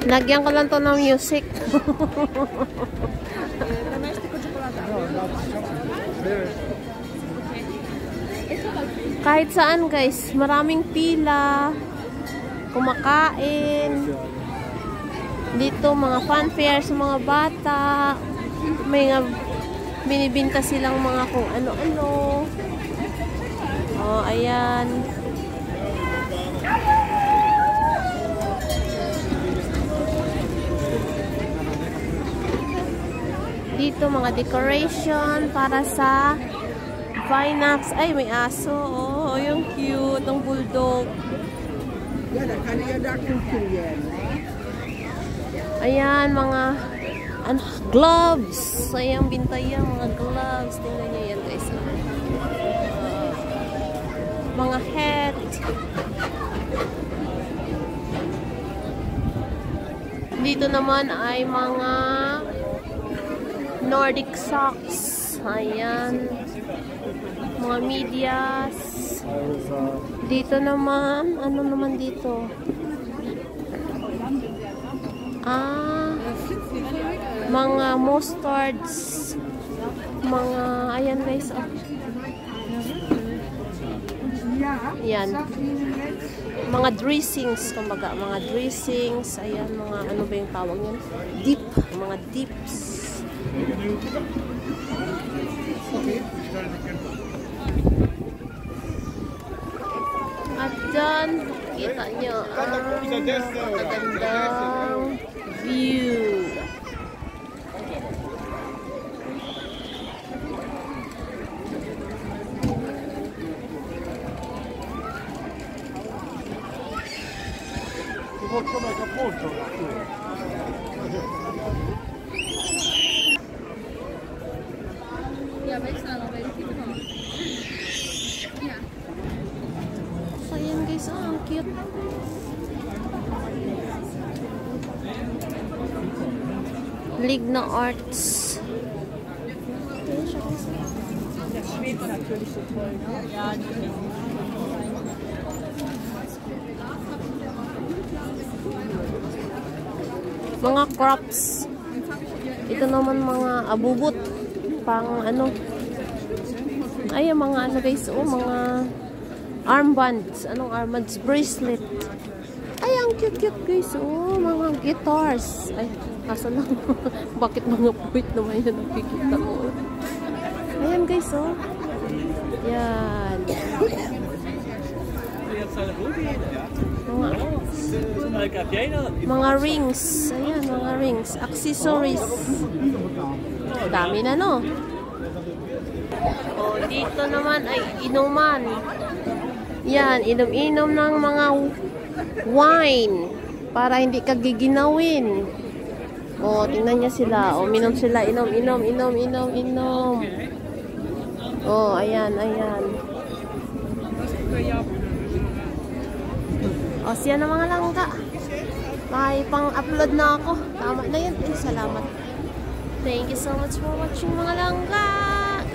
Lagyan ko lang to ng music. Kahit saan guys, maraming pila. Kumakain. Dito mga funfair sa mga bata. May nga binibinta silang mga kung ano-ano. Oh, ayan. Dito mga decoration para sa Vinax. Ay, may aso. Oh, yung cute. Ang bulldog. Ayan, mga gloves. Ayan, bintayan. Mga gloves. Tingnan nyo yan, guys. Mga hat. Dito naman ay mga Nordic socks. Ayan. Mga medias. Dito naman, ano naman dito? Mga mustards. Mga, ayan guys. Oh. Ayan. Mga dressings, kumbaga, mga dressings. Ayan, mga, ano ba yung tawag yan? Dip. Mga dips. At dyan, kita nyo ang magandang view. So, ayan guys, ang cute. Ligna Arts. Mga crops. Ito naman mga abubot. Pang ano. Ay, mga ano guys. Oh, mga armbands. Anong armbands? Bracelet. Ay, ang cute-cute guys. Oh, mga guitars. Ay, kaso lang. Bakit mga puwit naman yun nakikita mo? Ayan guys, oh. Yan. Mga rings. Ayan, mga rings. Accessories. Dami na, no? Oh, dito naman ay inuman. Yan, inom-inom ng mga wine. Para hindi ka giginawin. Oh, tingnan niya sila. Oh, minom sila. Inom. Oh, ayan. O, siya na mga langga. May pang-upload na ako. Tama na yun. Salamat. Thank you so much for watching mga langga.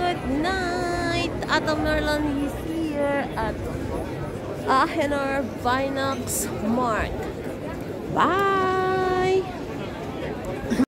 Good night. Atom Merlon is here at Ahenar Vinax Mark. Bye!